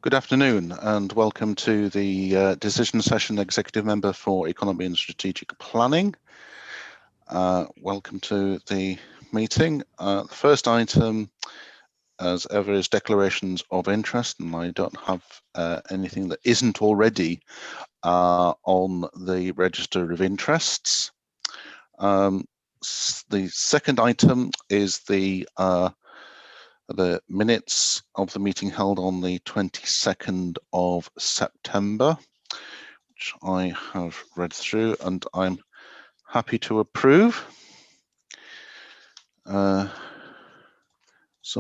Good afternoon and welcome to the decision session executive member for economy and strategic planning. Welcome to the meeting. The first item as ever is declarations of interest, and I don't have anything that isn't already on the register of interests. The second item is the minutes of the meeting held on the 22nd of September, which I have read through and I'm happy to approve. Some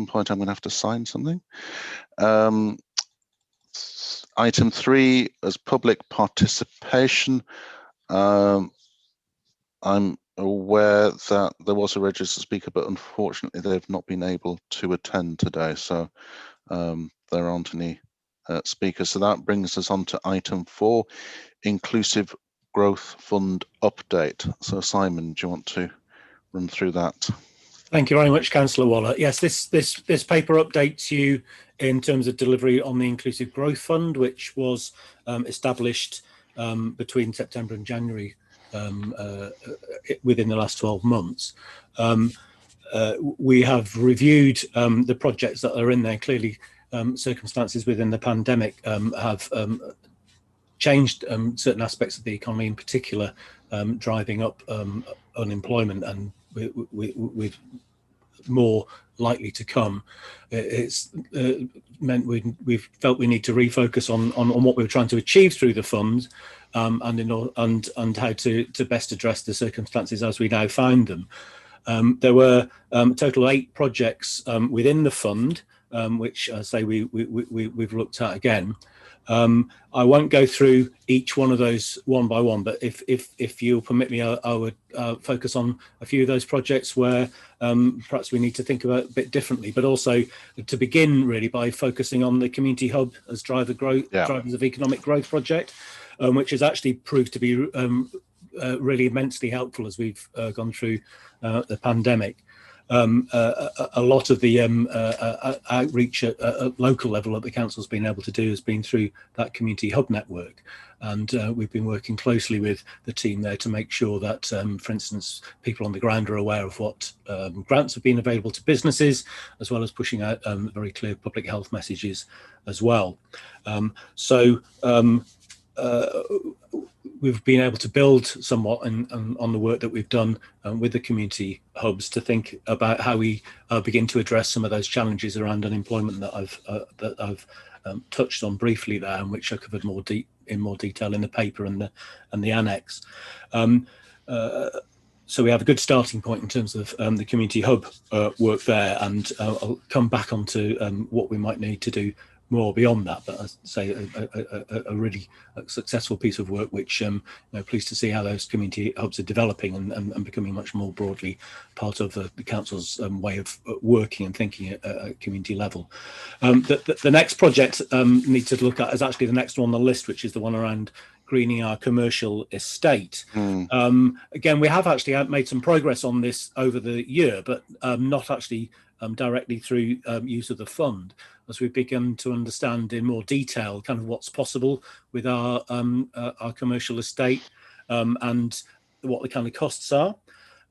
point I'm going to have to sign something. Item 3 as public participation. I'm aware that there was a registered speaker, but unfortunately they've not been able to attend today, so there aren't any speakers. So that brings us on to item 4, Inclusive Growth Fund update. So Simon, do you want to run through that? Thank you very much, Councillor Waller. Yes, this paper updates you in terms of delivery on the Inclusive Growth Fund, which was established between September and January within the last 12 months. We have reviewed the projects that are in there. Clearly, circumstances within the pandemic have changed certain aspects of the economy, in particular driving up unemployment, and with more likely to come. It's meant we've felt we need to refocus on what we were trying to achieve through the fund, and how to best address the circumstances as we now find them. There were a total of 8 projects within the fund, which I say we've looked at again. I won't go through each one of those one by one, but if you'll permit me, I would focus on a few of those projects where perhaps we need to think about a bit differently, but also to begin really by focusing on the Community Hub as drivers of economic growth project, which has actually proved to be really immensely helpful as we've gone through the pandemic. A lot of the outreach at local level that the council's been able to do has been through that community hub network, and we've been working closely with the team there to make sure that, for instance, people on the ground are aware of what grants have been available to businesses, as well as pushing out very clear public health messages as well. We've been able to build somewhat on the work that we've done with the community hubs to think about how we begin to address some of those challenges around unemployment that I've touched on briefly there, and which I covered in more detail in the paper and the annex. So we have a good starting point in terms of the community hub work there, and I'll come back onto what we might need to do more beyond that, but I'd say a really successful piece of work, which pleased to see how those community hubs are developing and becoming much more broadly part of the council's way of working and thinking at community level. The next project need to look at is actually the next one on the list, which is the one around greening our commercial estate. Again, we have actually made some progress on this over the year, but not actually directly through use of the fund, as we've begun to understand in more detail kind of what's possible with our commercial estate and what the kind of costs are.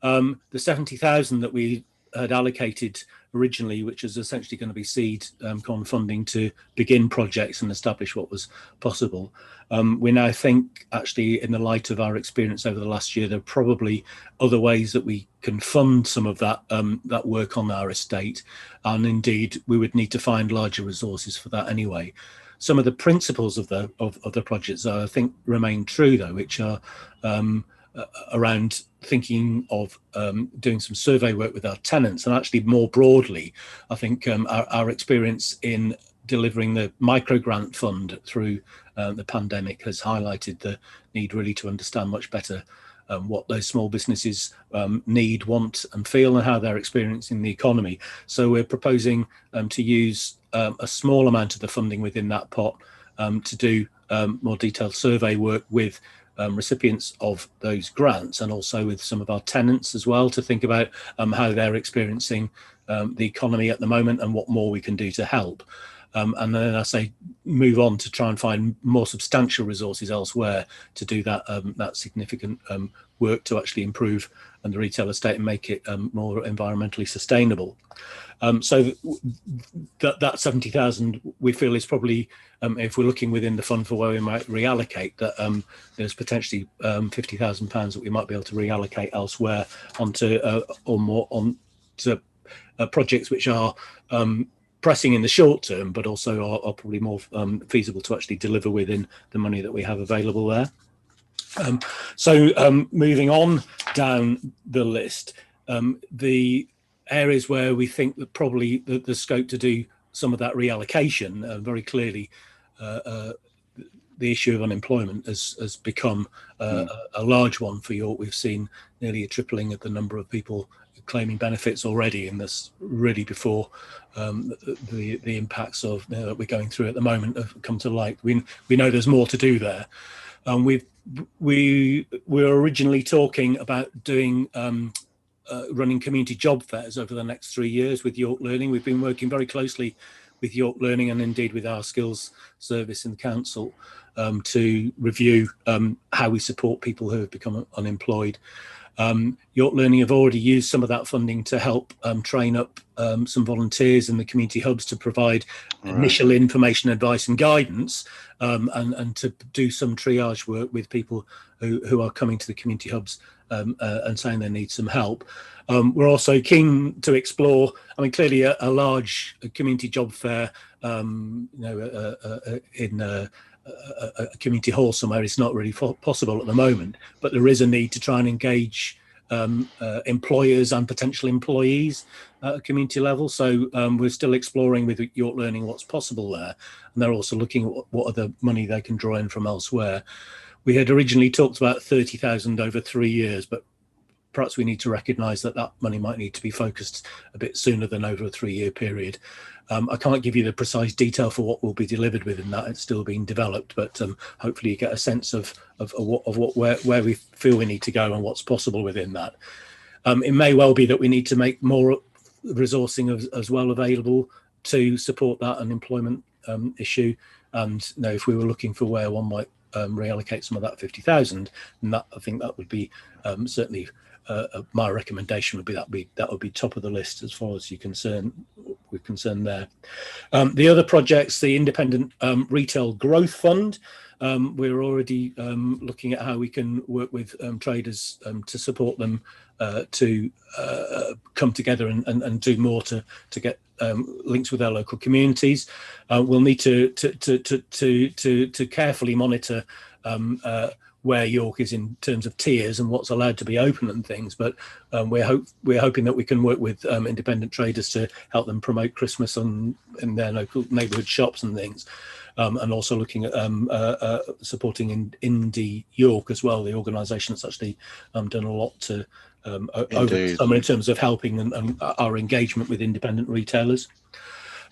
The 70,000 that we had allocated originally, which is essentially going to be seed funding to begin projects and establish what was possible. We now think, actually, in the light of our experience over the last year, there are probably other ways that we can fund some of that that work on our estate, and indeed we would need to find larger resources for that anyway. Some of the principles of the projects, I think, remain true, though, which are around thinking of doing some survey work with our tenants, and actually more broadly, I think our experience in delivering the micro grant fund through the pandemic has highlighted the need really to understand much better what those small businesses need, want and feel, and how they're experiencing the economy. So we're proposing to use a small amount of the funding within that pot to do more detailed survey work with recipients of those grants, and also with some of our tenants as well, to think about how they're experiencing the economy at the moment and what more we can do to help. and then I say move on to try and find more substantial resources elsewhere to do that that significant work to actually improve the retail estate and make it more environmentally sustainable. So that 70,000 we feel is probably, if we're looking within the fund for where we might reallocate, that there's potentially £50,000 that we might be able to reallocate elsewhere onto or more onto projects which are pressing in the short term, but also are probably more feasible to actually deliver within the money that we have available there. So moving on down the list, the areas where we think that probably the scope to do some of that reallocation, very clearly the issue of unemployment has become a large one for York. We've seen nearly a tripling of the number of people claiming benefits already, and that's really before the impacts of that we're going through at the moment have come to light. We know there's more to do there. We were originally talking about doing running community job fairs over the next 3 years with York Learning. We've been working very closely with York Learning and indeed with our skills service in the council to review how we support people who have become unemployed. York Learning have already used some of that funding to help train up some volunteers in the community hubs to provide initial information, advice and guidance, and to do some triage work with people who are coming to the community hubs and saying they need some help. We're also keen to explore, I mean, clearly a large community job fair, in a community hall somewhere is not really possible at the moment, but there is a need to try and engage employers and potential employees at a community level. So we're still exploring with York Learning what's possible there, and they're also looking at what other money they can draw in from elsewhere. We had originally talked about 30,000 over 3 years, but perhaps we need to recognise that that money might need to be focused a bit sooner than over a 3-year period. I can't give you the precise detail for what will be delivered within that. It's still being developed, but hopefully you get a sense of where we feel we need to go and what's possible within that. It may well be that we need to make more resourcing as well available to support that unemployment issue. And if we were looking for where one might reallocate some of that 50,000, and that I think that would be certainly my recommendation would be that would be top of the list as far as we're concerned there. The other projects, the Independent Retail Growth Fund, we're already looking at how we can work with traders to support them to come together and do more to get links with their local communities. We'll need to carefully monitor where York is in terms of tiers and what's allowed to be open and things, but we're hoping that we can work with independent traders to help them promote Christmas in their local neighbourhood shops and things, and also looking at supporting Indie York as well, the organisation that's actually done a lot to over the summer in terms of helping and our engagement with independent retailers.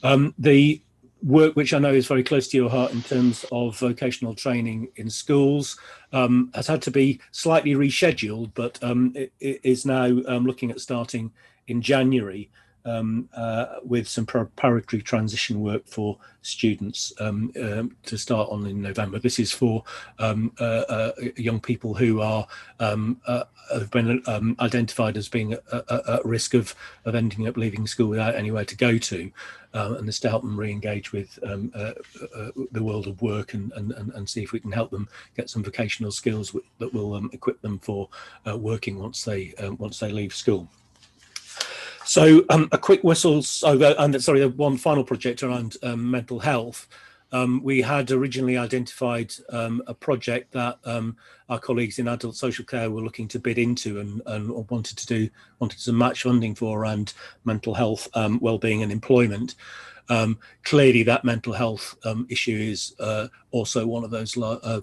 The work which I know is very close to your heart in terms of vocational training in schools has had to be slightly rescheduled, but it is now looking at starting in January with some preparatory transition work for students to start on in November. This is for young people who are have been identified as being at risk of ending up leaving school without anywhere to go to, and this to help them re-engage with the world of work and see if we can help them get some vocational skills that will equip them for working once they leave school. So a quick whistle over, and sorry, one final project around mental health. We had originally identified a project that our colleagues in adult social care were looking to bid into and wanted some match funding for around mental health, wellbeing and employment. Clearly that mental health issue is also one of those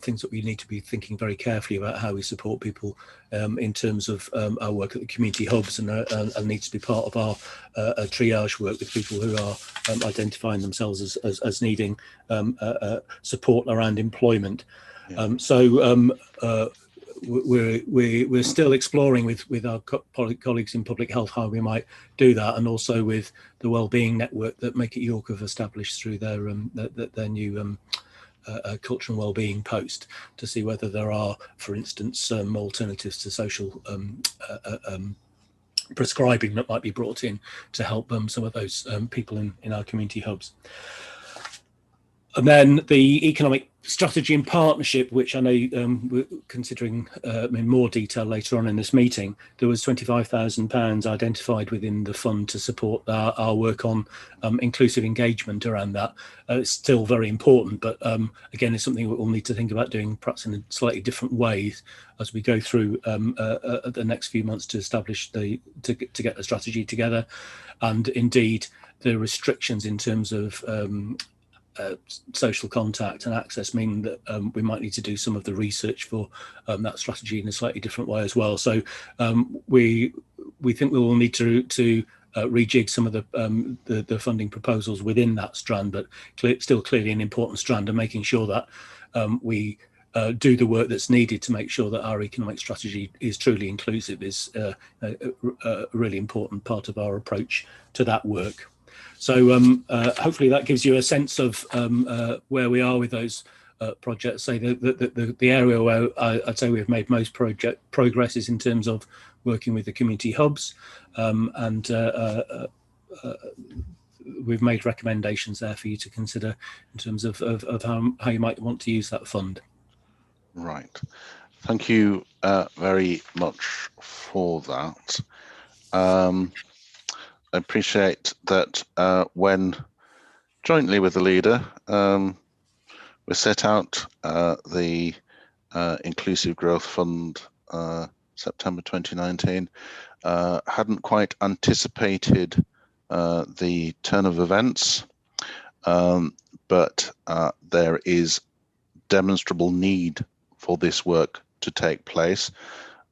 things that we need to be thinking very carefully about how we support people in terms of our work at the community hubs, and needs to be part of our triage work with people who are identifying themselves as needing support around employment. Yeah. So we're still exploring with our colleagues in public health how we might do that, and also with the wellbeing network that Make It York have established through their new culture and wellbeing post, to see whether there are, for instance, alternatives to social prescribing that might be brought in to help some of those people in our community hubs. And then the economic strategy and partnership, which I know we're considering in more detail later on in this meeting. There was £25,000 identified within the fund to support our work on inclusive engagement around that. It's still very important, but again, it's something that we'll need to think about doing perhaps in a slightly different way as we go through the next few months to establish to get the strategy together. And indeed, the restrictions in terms of social contact and access mean that we might need to do some of the research for that strategy in a slightly different way as well. So we think we will need to rejig some of the funding proposals within that strand, but still clearly an important strand, and making sure that we do the work that's needed to make sure that our economic strategy is truly inclusive is a really important part of our approach to that work. So hopefully that gives you a sense of where we are with those projects. Say the area where I'd say we've made most progress is in terms of working with the community hubs, and we've made recommendations there for you to consider in terms of how you might want to use that fund. Right. Thank you very much for that. I appreciate that when jointly with the leader, we set out the Inclusive Growth Fund September 2019, hadn't quite anticipated the turn of events, but there is demonstrable need for this work to take place.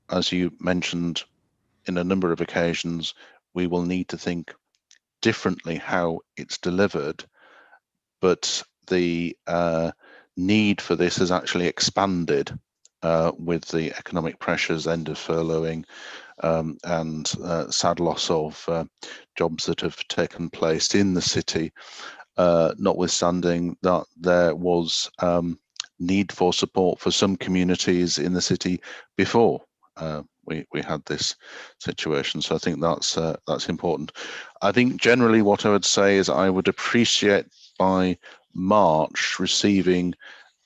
As you mentioned in a number of occasions, we will need to think differently how it's delivered, but the need for this has actually expanded with the economic pressures, end of furloughing, and sad loss of jobs that have taken place in the city, notwithstanding that there was need for support for some communities in the city before we had this situation. So I think that's important. I think generally what I would say is I would appreciate by March receiving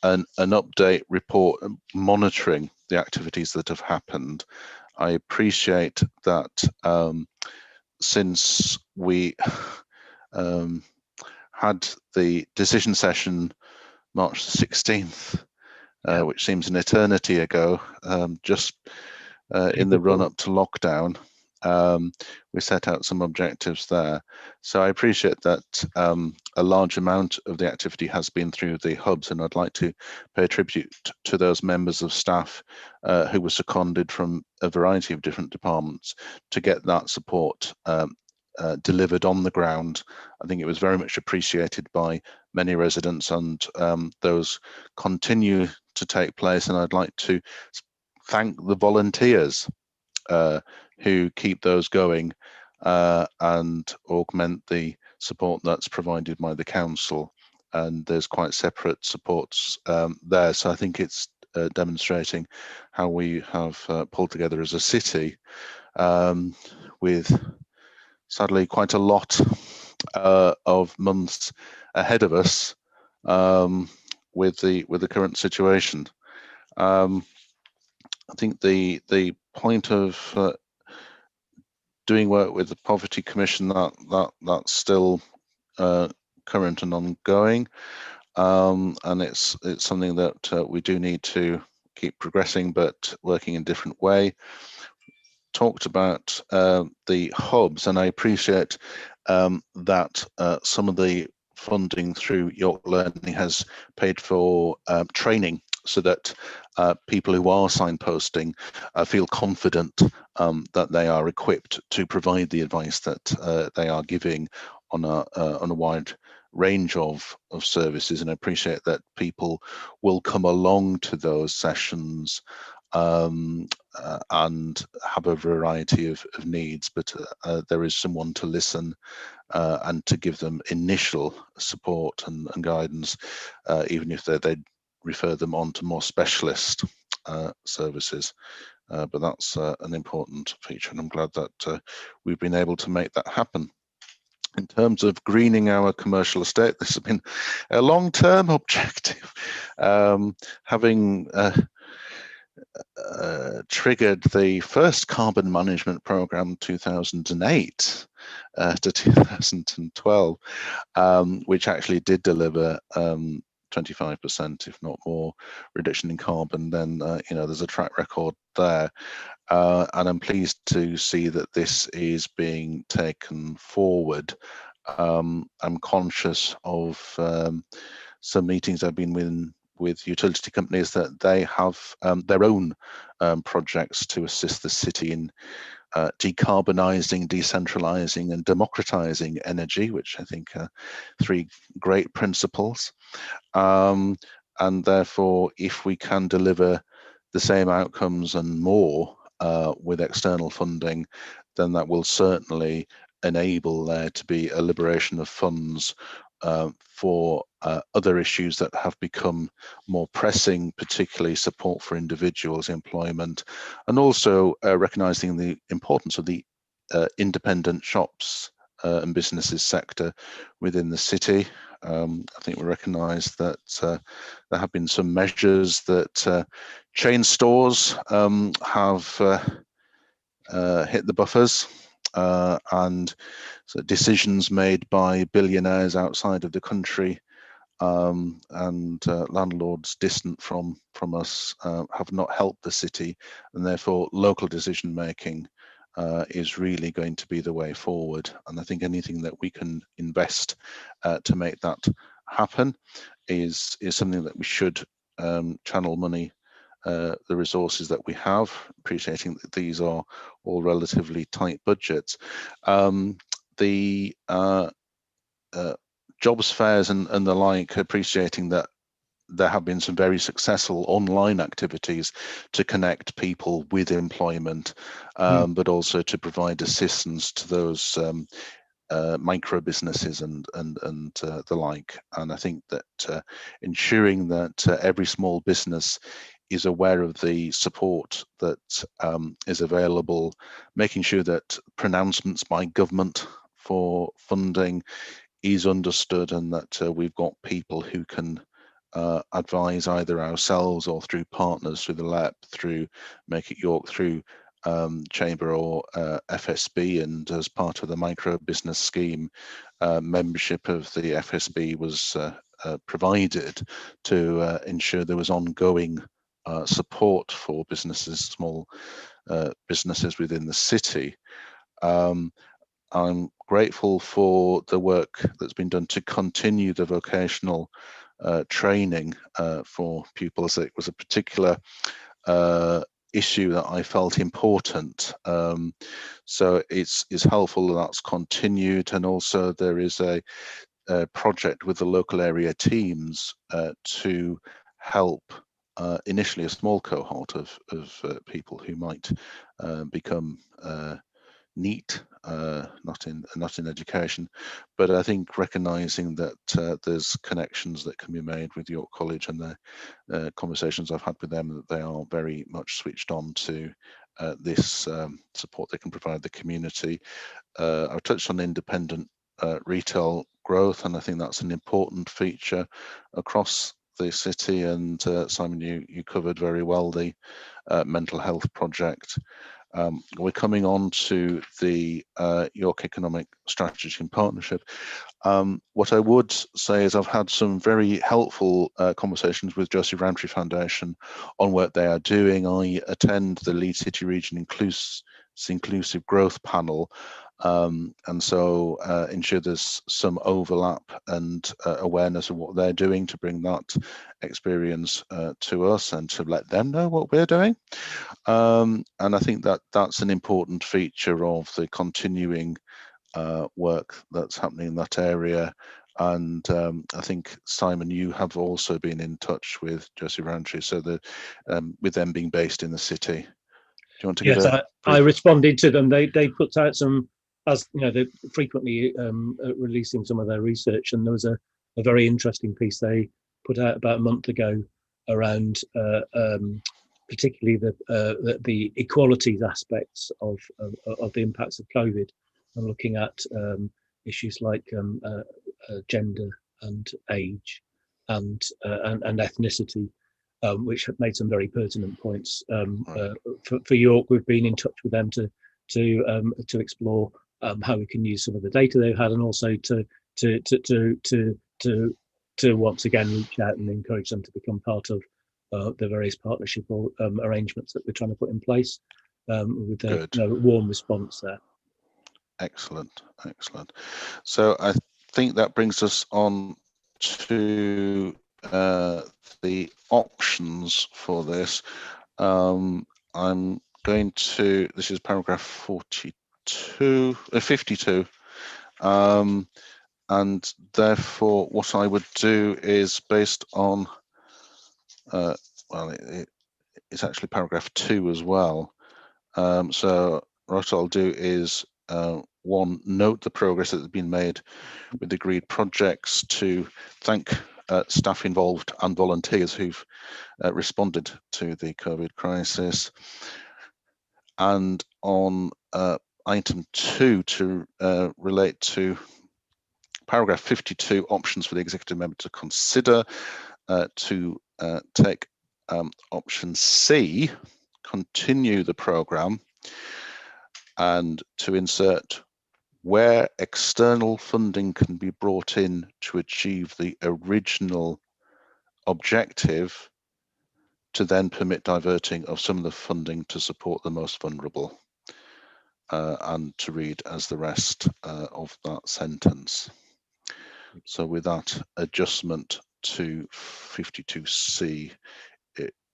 an update report monitoring the activities that have happened. I appreciate that since we had the decision session March the 16th, which seems an eternity ago, just in the run up to lockdown, we set out some objectives there. So I appreciate that a large amount of the activity has been through the hubs, and I'd like to pay tribute to those members of staff who were seconded from a variety of different departments to get that support delivered on the ground. I think it was very much appreciated by many residents, and those continue to take place. And I'd like to thank the volunteers who keep those going and augment the support that's provided by the council. And there's quite separate supports there. So I think it's demonstrating how we have pulled together as a city with sadly quite a lot of months ahead of us with the current situation. I think the point of doing work with the Poverty Commission, that's still current and ongoing, and it's something that we do need to keep progressing, but working in a different way. Talked about the hubs, and I appreciate that some of the funding through York Learning has paid for training, so that people who are signposting feel confident that they are equipped to provide the advice that they are giving on a wide range of services. And I appreciate that people will come along to those sessions and have a variety of needs, but there is someone to listen and to give them initial support and guidance, even if they refer them on to more specialist services. But that's an important feature, and I'm glad that we've been able to make that happen. In terms of greening our commercial estate, this has been a long-term objective. Having triggered the first carbon management program 2008 to 2012, which actually did deliver 25%, if not more, reduction in carbon, then there's a track record there. And I'm pleased to see that this is being taken forward. I'm conscious of some meetings I've been with utility companies that they have their own projects to assist the city in decarbonising, decentralising and democratising energy, which I think are three great principles. And therefore, if we can deliver the same outcomes and more with external funding, then that will certainly enable there to be a liberation of funds for other issues that have become more pressing, particularly support for individuals, employment, and also recognising the importance of the independent shops and businesses sector within the city. I think we recognise that there have been some measures that chain stores have hit the buffers, and so decisions made by billionaires outside of the country and landlords distant from us have not helped the city, and therefore local decision making is really going to be the way forward. And I think anything that we can invest to make that happen is something that we should channel money, the resources that we have, appreciating that these are all relatively tight budgets. The jobs fairs and the like, appreciating that there have been some very successful online activities to connect people with employment, but also to provide assistance to those micro businesses and the like. And I think that ensuring that every small business is aware of the support that is available, making sure that pronouncements by government for funding is understood, and that we've got people who can advise either ourselves or through partners, through the LEP, through Make It York, through Chamber or FSB, and as part of the micro business scheme, membership of the FSB was provided to ensure there was ongoing support for businesses, small businesses within the city. I'm grateful for the work that's been done to continue the vocational training for pupils. It was a particular issue that I felt important. So it's helpful that that's continued, and also there is a project with the local area teams to help initially a small cohort of people who might become NEET, not in education, but I think recognising that there's connections that can be made with York College, and the conversations I've had with them, that they are very much switched on to this support they can provide the community. I've touched on independent retail growth, and I think that's an important feature across the city. And Simon, you covered very well the mental health project. We're coming on to the York Economic Strategy and Partnership. What I would say is I've had some very helpful conversations with Joseph Rowntree Foundation on what they are doing. I attend the Leeds City Region Inclusive Growth Panel, and so ensure there's some overlap and awareness of what they're doing to bring that experience to us and to let them know what we're doing. And I think that that's an important feature of the continuing work that's happening in that area. And I think, Simon, you have also been in touch with Jesse Rantry, so with them being based in the city. Do you want to give Yes, a I brief? responded to them. They put out some, as you know, they're frequently releasing some of their research, and there was a very interesting piece they put out about a month ago around particularly the equalities aspects of the impacts of COVID, and looking at issues like gender and age and ethnicity, which have made some very pertinent points. For York, we've been in touch with them to explore how we can use some of the data they've had, and also to once again reach out and encourage them to become part of the various partnership or arrangements that we're trying to put in place. With a warm response there. Excellent, excellent. So I think that brings us on to the options for this. I'm going to, this is paragraph 52, and therefore what I would do is based on, it's actually paragraph 2 as well. So what I'll do is, one, note the progress that has been made with agreed projects, to thank staff involved and volunteers who've responded to the COVID crisis. And on item 2, to relate to paragraph 52, options for the executive member to consider, to take option C, continue the programme, and to insert where external funding can be brought in to achieve the original objective, to then permit diverting of some of the funding to support the most vulnerable, and to read as the rest of that sentence. So with that adjustment to 52C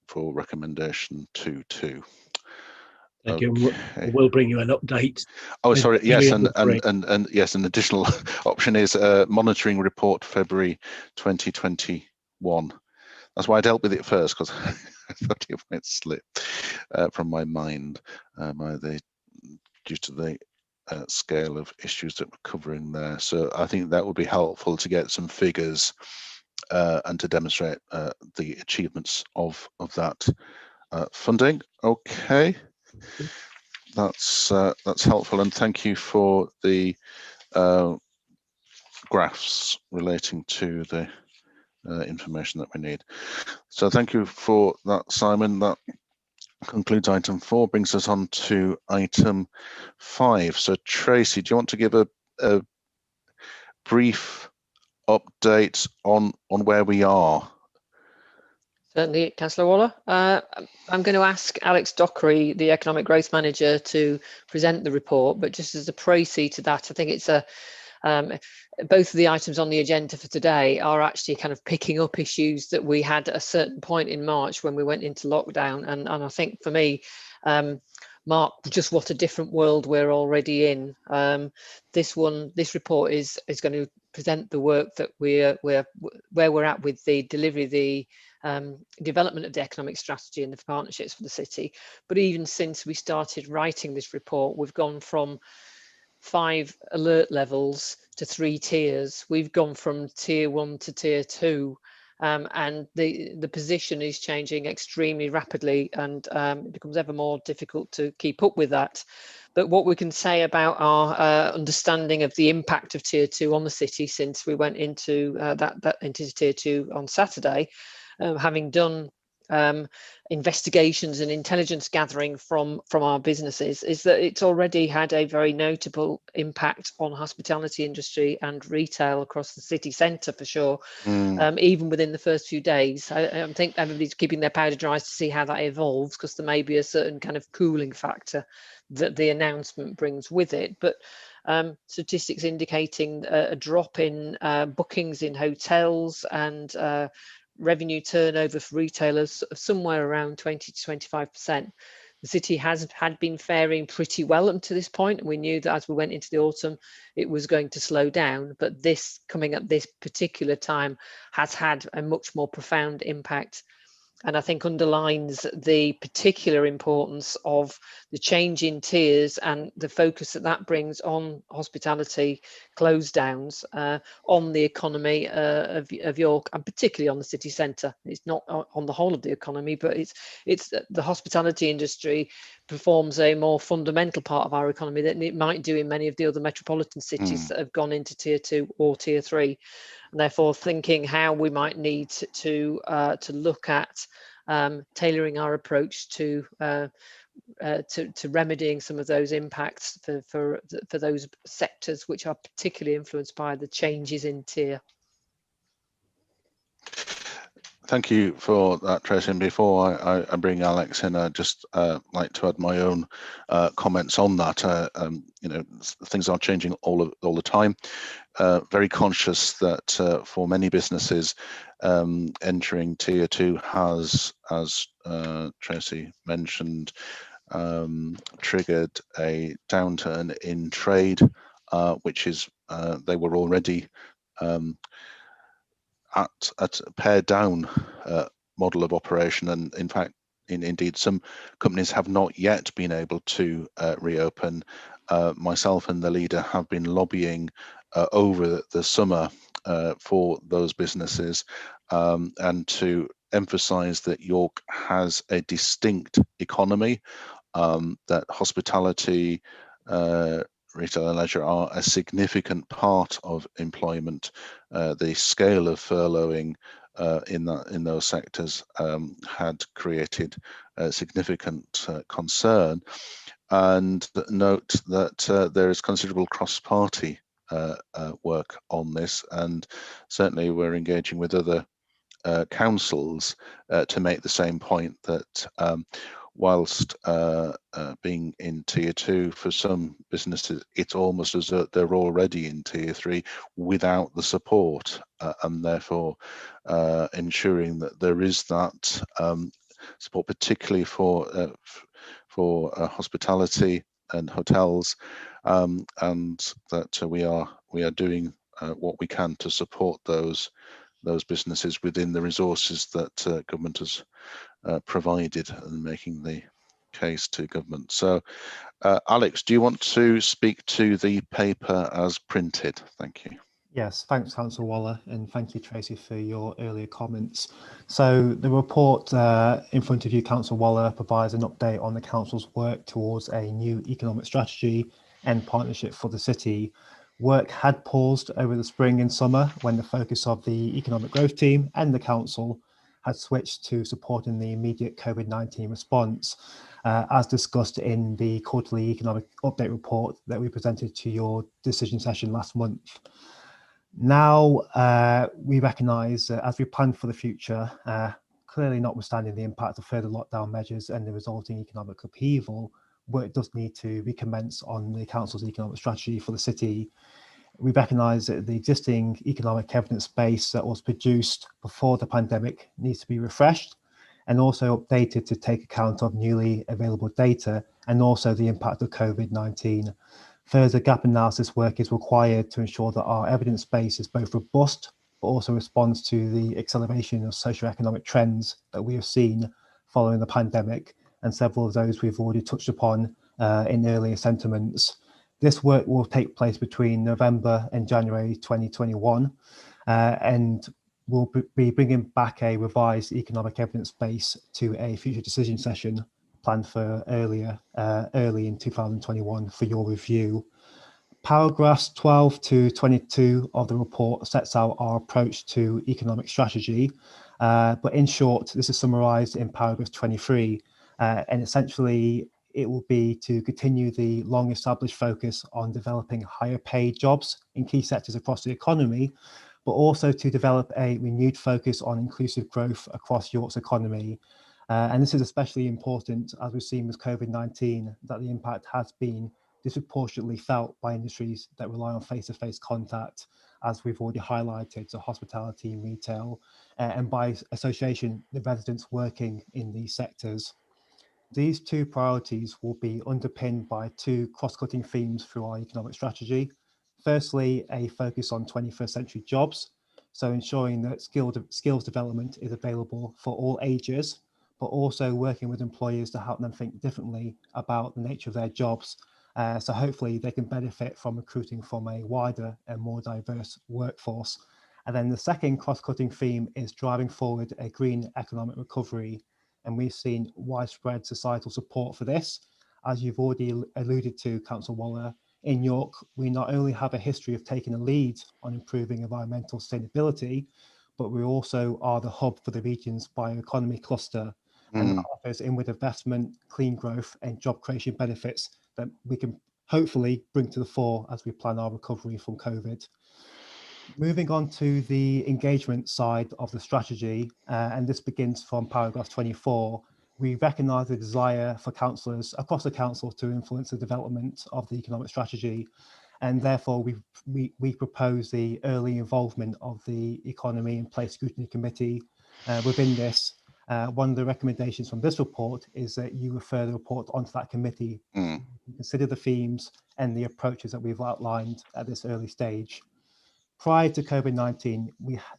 for recommendation 2.2. Thank you. We'll bring you an update. Oh, sorry. Yes, and yes, an additional option is monitoring report February 2021. That's why I dealt with it first, because I thought it might slip from my mind due to the scale of issues that we're covering there. So I think that would be helpful to get some figures and to demonstrate the achievements of that funding. Okay. That's helpful, and thank you for the graphs relating to the information that we need. So thank you for that, Simon. That concludes item 4, brings us on to item 5. So Tracy, do you want to give a brief update on where we are? Certainly, Councillor Waller. I'm going to ask Alex Dockery, the Economic Growth Manager, to present the report, but just as a précis to that, I think it's both of the items on the agenda for today are actually kind of picking up issues that we had at a certain point in March when we went into lockdown. And I think for me, Mark, just what a different world we're already in. This report is going to present the work that where we're at with the delivery of the development of the economic strategy and the partnerships for the city. But even since we started writing this report, we've gone from 5 alert levels to 3 tiers. We've gone from tier 1 to tier 2, and the position is changing extremely rapidly, and it becomes ever more difficult to keep up with that. But what we can say about our understanding of the impact of tier 2 on the city since we went into into tier 2 on Saturday, having done investigations and intelligence gathering from our businesses, is that it's already had a very notable impact on hospitality industry and retail across the city centre for sure. Even within the first few days, I think everybody's keeping their powder dry to see how that evolves, because there may be a certain kind of cooling factor that the announcement brings with it. But statistics indicating a drop in bookings in hotels and revenue turnover for retailers somewhere around 20 to 25%. The city had been faring pretty well up to this point, and we knew that as we went into the autumn, it was going to slow down. But this coming at this particular time has had a much more profound impact, and I think underlines the particular importance of the change in tiers and the focus that that brings on hospitality close downs, on the economy of York, and particularly on the city centre. It's not on the whole of the economy, but it's the hospitality industry performs a more fundamental part of our economy than it might do in many of the other metropolitan cities that have gone into tier 2 or tier 3. And therefore thinking how we might need to look at tailoring our approach to remedying some of those impacts for those sectors which are particularly influenced by the changes in tier. Thank you for that, Tracy. And before I bring Alex in, I'd just like to add my own comments on that. You know, things are changing all the time. Very conscious that for many businesses, entering tier 2 has, as Tracy mentioned, triggered a downturn in trade, which is they were already at a pared down model of operation, and in fact, indeed, some companies have not yet been able to reopen. Myself and the leader have been lobbying over the summer for those businesses, and to emphasize that York has a distinct economy, that hospitality, retail and leisure are a significant part of employment. The scale of furloughing in those sectors had created significant concern, and note that there is considerable cross-party work on this, and certainly we're engaging with other councils to make the same point that whilst being in tier 2 for some businesses, it's almost as though they're already in tier 3 without the support, and therefore ensuring that there is that support, particularly for hospitality and hotels, and that we are doing what we can to support those businesses within the resources that government has provided, and making the case to government. So Alex, do you want to speak to the paper as printed? Thank you. Yes, thanks, Councillor Waller, and thank you, Tracy, for your earlier comments. So the report in front of you, Councillor Waller, provides an update on the Council's work towards a new economic strategy and partnership for the city. Work had paused over the spring and summer when the focus of the Economic Growth Team and the Council had switched to supporting the immediate COVID-19 response, as discussed in the quarterly economic update report that we presented to your decision session last month. Now, we recognise that as we plan for the future, clearly notwithstanding the impact of further lockdown measures and the resulting economic upheaval, work does need to recommence on the Council's economic strategy for the city. We recognise that the existing economic evidence base that was produced before the pandemic needs to be refreshed and also updated to take account of newly available data and also the impact of COVID-19. Further gap analysis work is required to ensure that our evidence base is both robust, but also responds to the acceleration of socioeconomic trends that we have seen following the pandemic, and several of those we've already touched upon in earlier sentiments. This work will take place between November and January 2021, and we'll be bringing back a revised economic evidence base to a future decision session planned for early in 2021 for your review. Paragraphs 12 to 22 of the report sets out our approach to economic strategy, but in short, this is summarised in paragraph 23, and essentially it will be to continue the long established focus on developing higher paid jobs in key sectors across the economy, but also to develop a renewed focus on inclusive growth across York's economy. And this is especially important as we've seen with COVID-19, that the impact has been disproportionately felt by industries that rely on face-to-face contact, as we've already highlighted, so hospitality, retail, and by association, the residents working in these sectors. These two priorities will be underpinned by two cross-cutting themes through our economic strategy. Firstly, a focus on 21st century jobs, so ensuring that skills development is available for all ages, but also working with employers to help them think differently about the nature of their jobs. So hopefully they can benefit from recruiting from a wider and more diverse workforce. And then the second cross-cutting theme is driving forward a green economic recovery. And we've seen widespread societal support for this. As you've already alluded to, Councillor Waller, in York, we not only have a history of taking a lead on improving environmental sustainability, but we also are the hub for the region's bioeconomy cluster. And that offers inward investment, clean growth and job creation benefits that we can hopefully bring to the fore as we plan our recovery from COVID. Moving on to the engagement side of the strategy, and this begins from paragraph 24, we recognise the desire for councillors across the council to influence the development of the economic strategy, and therefore we propose the early involvement of the Economy and Place Scrutiny Committee. Within this, one of the recommendations from this report is that you refer the report onto that committee, consider the themes and the approaches that we've outlined at this early stage. Prior to COVID-19,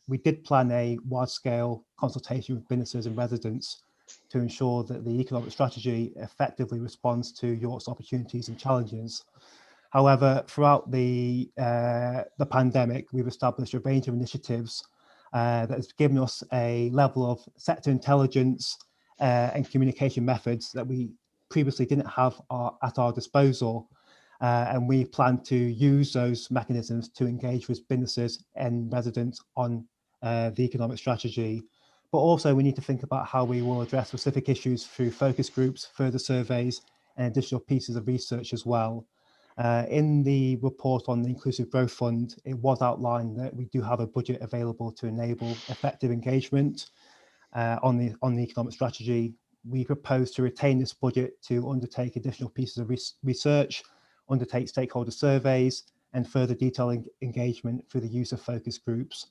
we did plan a wide-scale consultation with businesses and residents to ensure that the economic strategy effectively responds to York's opportunities and challenges. However, throughout the pandemic, we've established a range of initiatives that has given us a level of sector intelligence and communication methods that we previously didn't have at our disposal. And we plan to use those mechanisms to engage with businesses and residents on the economic strategy. But also we need to think about how we will address specific issues through focus groups, further surveys, and additional pieces of research as well. In the report on the Inclusive Growth Fund, it was outlined that we do have a budget available to enable effective engagement on the economic strategy. We propose to retain this budget to undertake additional pieces of research, undertake stakeholder surveys, and further detailed engagement through the use of focus groups.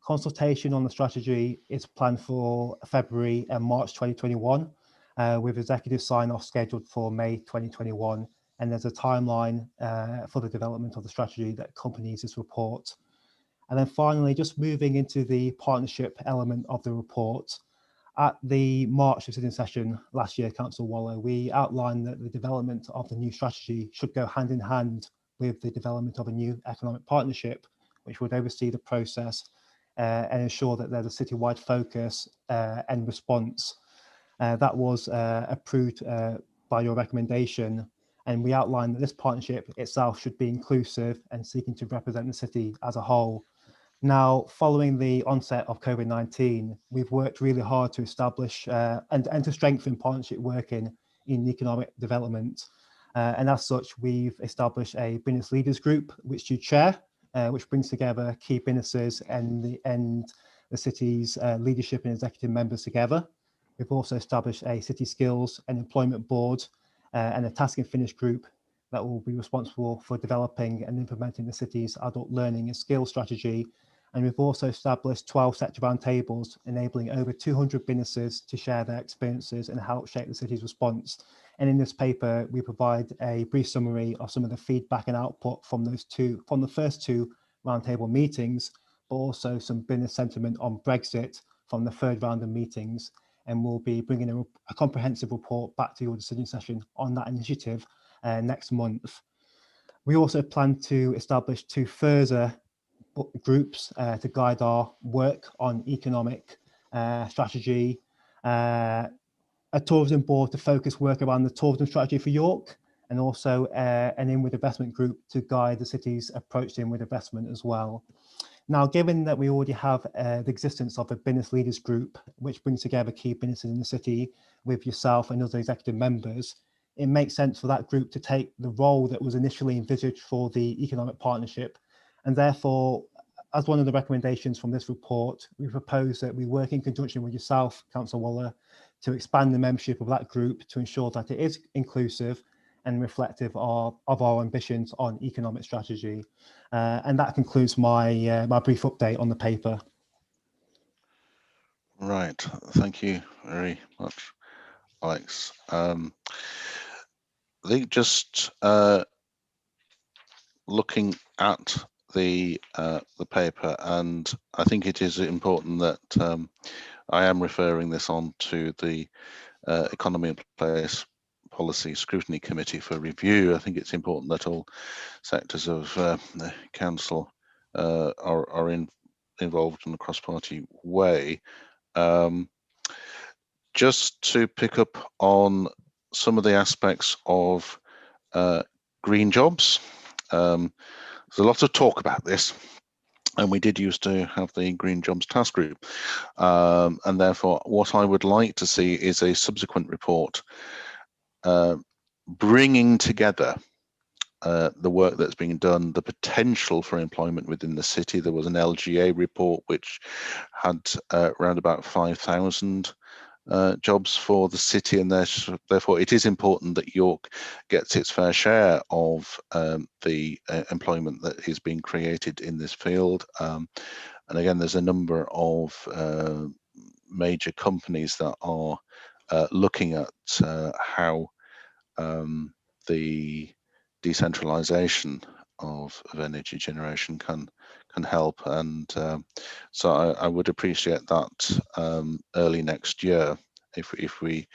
Consultation on the strategy is planned for February and March 2021, with executive sign-off scheduled for May 2021. And there's a timeline for the development of the strategy that accompanies this report. And then finally, just moving into the partnership element of the report, at the March decision session last year, Councillor Waller, we outlined that the development of the new strategy should go hand in hand with the development of a new economic partnership, which would oversee the process and ensure that there's a citywide focus and response. That was approved by your recommendation. And we outlined that this partnership itself should be inclusive and seeking to represent the city as a whole. Now, following the onset of COVID-19, we've worked really hard to establish and to strengthen partnership working in economic development. And as such, we've established a business leaders group, which you chair, which brings together key businesses and the city's leadership and executive members together. We've also established a city skills and employment board and a task and finish group that will be responsible for developing and implementing the city's adult learning and skills strategy. And we've also established 12 sector roundtables, enabling over 200 businesses to share their experiences and help shape the city's response. And in this paper, we provide a brief summary of some of the feedback and output from the first two roundtable meetings, but also some business sentiment on Brexit from the third round of meetings. And we'll be bringing a comprehensive report back to your decision session on that initiative next month. We also plan to establish 2 further groups to guide our work on economic strategy, a tourism board to focus work around the tourism strategy for York, and also an inward investment group to guide the city's approach to inward investment as well. Now, given that we already have the existence of a business leaders group, which brings together key businesses in the city with yourself and other executive members, it makes sense for that group to take the role that was initially envisaged for the economic partnership. And therefore, as one of the recommendations from this report, we propose that we work in conjunction with yourself, Councillor Waller, to expand the membership of that group to ensure that it is inclusive and reflective of our ambitions on economic strategy. And that concludes my brief update on the paper. Right, thank you very much. Alex. I think just looking at the paper, and I think it is important that I am referring this on to the Economy and Place Policy Scrutiny Committee for review. I think it's important that all sectors of the council are involved in a cross-party way. Just to pick up on some of the aspects of green jobs. There's a lot of talk about this, and we did used to have the Green Jobs Task Group. And therefore, what I would like to see is a subsequent report bringing together the work that's being done, the potential for employment within the city. There was an LGA report which had around about 5,000 jobs for the city, and therefore it is important that York gets its fair share of the employment that is being created in this field. And again, there's a number of major companies that are looking at how the decentralization of energy generation can help, and so I would appreciate that early next year if we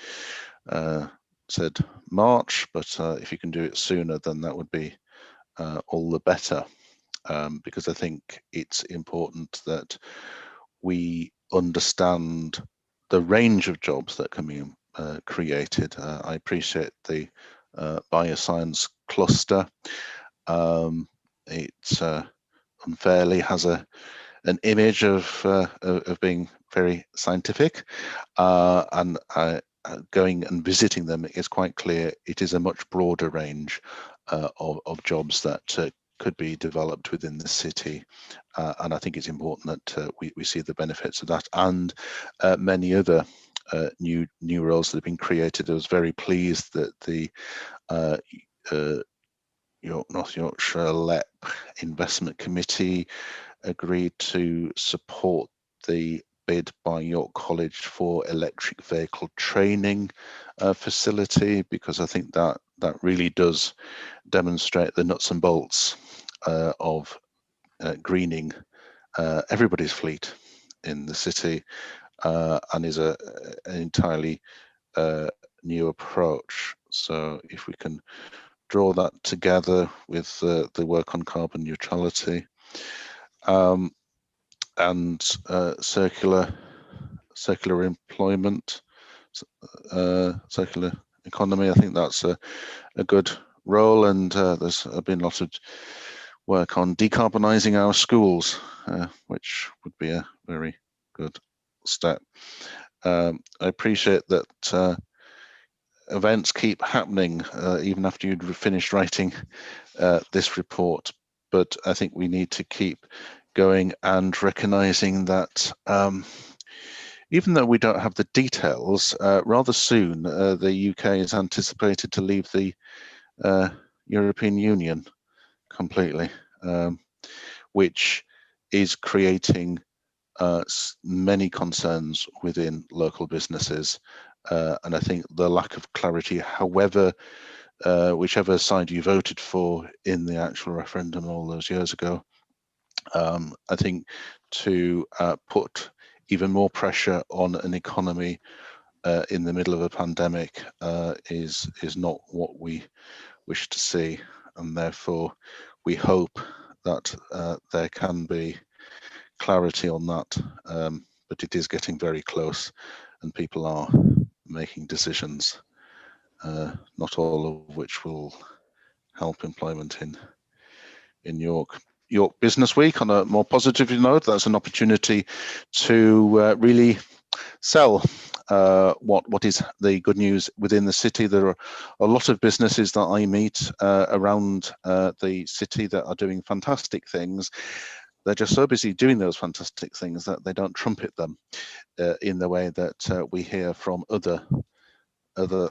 said March, but if you can do it sooner, then that would be all the better, because I think it's important that we understand the range of jobs that can be created. I appreciate the bioscience cluster. It unfairly has an image of being very scientific, and going and visiting them, is quite clear it is a much broader range of jobs that could be developed within the city, and I think it's important that we see the benefits of that, and many other new roles that have been created. I was very pleased that the North Yorkshire LEP Investment Committee agreed to support the bid by York College for electric vehicle training facility, because I think that really does demonstrate the nuts and bolts of greening everybody's fleet in the city, and is an entirely new approach. So if we can draw that together with the work on carbon neutrality and circular employment, circular economy, I think that's a good role. And there's been a lot of work on decarbonising our schools, which would be a very good step. I appreciate that events keep happening even after you'd finished writing this report, but I think we need to keep going and recognising that even though we don't have the details, rather soon the UK is anticipated to leave the European Union completely, which is creating many concerns within local businesses, and I think the lack of clarity, however, whichever side you voted for in the actual referendum all those years ago, I think to put even more pressure on an economy in the middle of a pandemic is not what we wish to see, and therefore we hope that there can be clarity on that, but it is getting very close, and people are making decisions, not all of which will help employment in York. York Business Week, on a more positive note, that's an opportunity to really sell what is the good news within the city. There are a lot of businesses that I meet around the city that are doing fantastic things. They're just so busy doing those fantastic things that they don't trumpet them in the way that we hear from other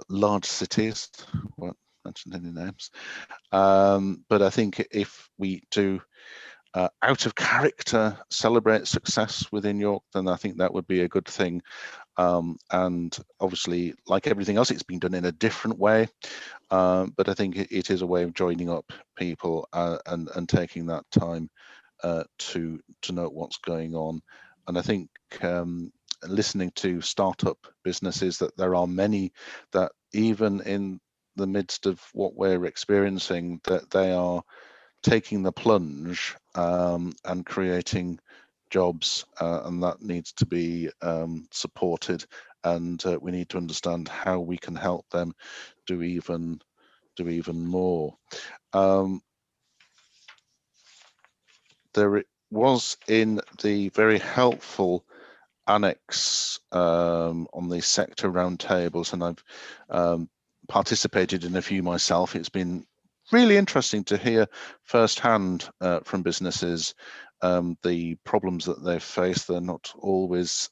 large cities. Won't mention any names, but I think if we do out of character celebrate success within York, then I think that would be a good thing. And obviously, like everything else, it's been done in a different way. But I think it is a way of joining up people and taking that time to note what's going on. And I think listening to startup businesses, that there are many that even in the midst of what we're experiencing, that they are taking the plunge and creating jobs, and that needs to be supported. And we need to understand how we can help them do even more. There was in the very helpful annex on the sector roundtables, and I've participated in a few myself. It's been really interesting to hear firsthand from businesses the problems that they've faced. They're not always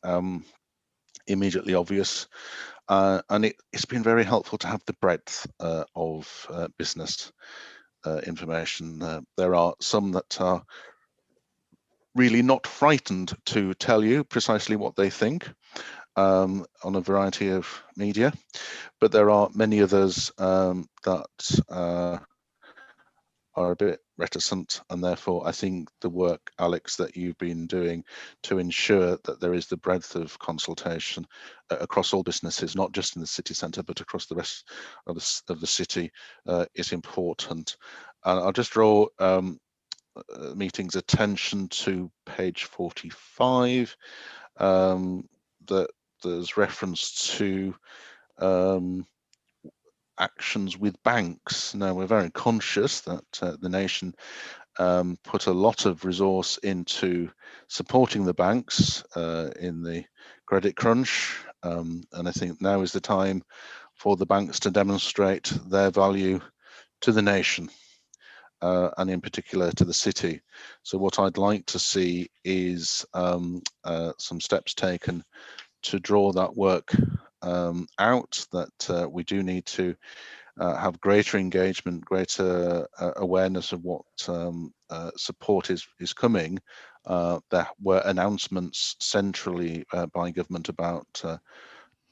immediately obvious, and it's been very helpful to have the breadth of business information. There are some that are really not frightened to tell you precisely what they think on a variety of media, but there are many others that are a bit reticent, and therefore I think the work, Alex, that you've been doing to ensure that there is the breadth of consultation across all businesses, not just in the city centre but across the rest of the city, is important. And I'll just draw meeting's attention to page 45, that there's reference to actions with banks. Now, we're very conscious that the nation put a lot of resource into supporting the banks in the credit crunch, and I think now is the time for the banks to demonstrate their value to the nation. And in particular to the city. So what I'd like to see is some steps taken to draw that work out, that we do need to have greater engagement, greater awareness of what support is coming. There were announcements centrally by government about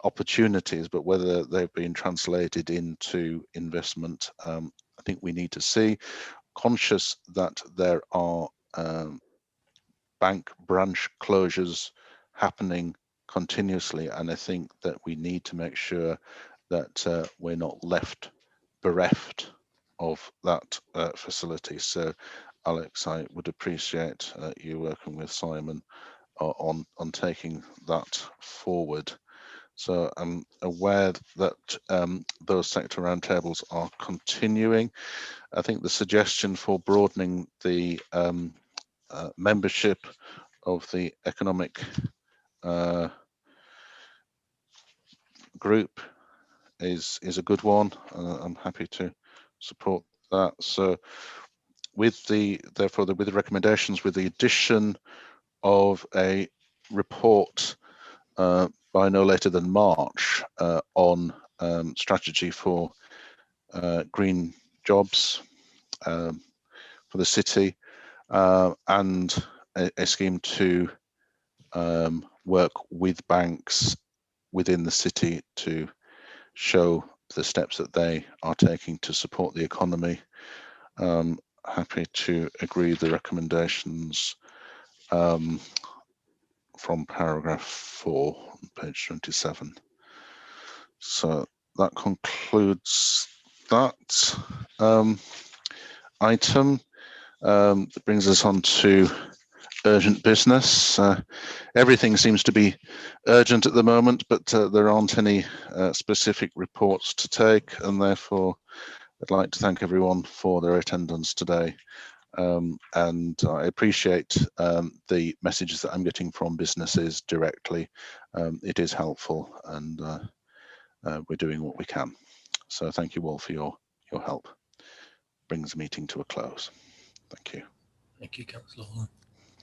opportunities, but whether they've been translated into investment, I think we need to see. Conscious that there are bank branch closures happening continuously, and I think that we need to make sure that we're not left bereft of that facility. So, Alex, I would appreciate you working with Simon on taking that forward. So I'm aware that those sector roundtables are continuing. I think the suggestion for broadening the membership of the economic group is a good one. I'm happy to support that. So with the recommendations, with the addition of a report by no later than March on strategy for green jobs for the city, and a scheme to work with banks within the city to show the steps that they are taking to support the economy. Happy to agree the recommendations from paragraph 4 on page 27. So that concludes that item. That brings us on to urgent business. Everything seems to be urgent at the moment, but there aren't any specific reports to take, and therefore I'd like to thank everyone for their attendance today. And I appreciate the messages that I'm getting from businesses directly. It is helpful, and we're doing what we can. So thank you all for your help. Brings the meeting to a close. Thank you. Thank you, Councillor Hall.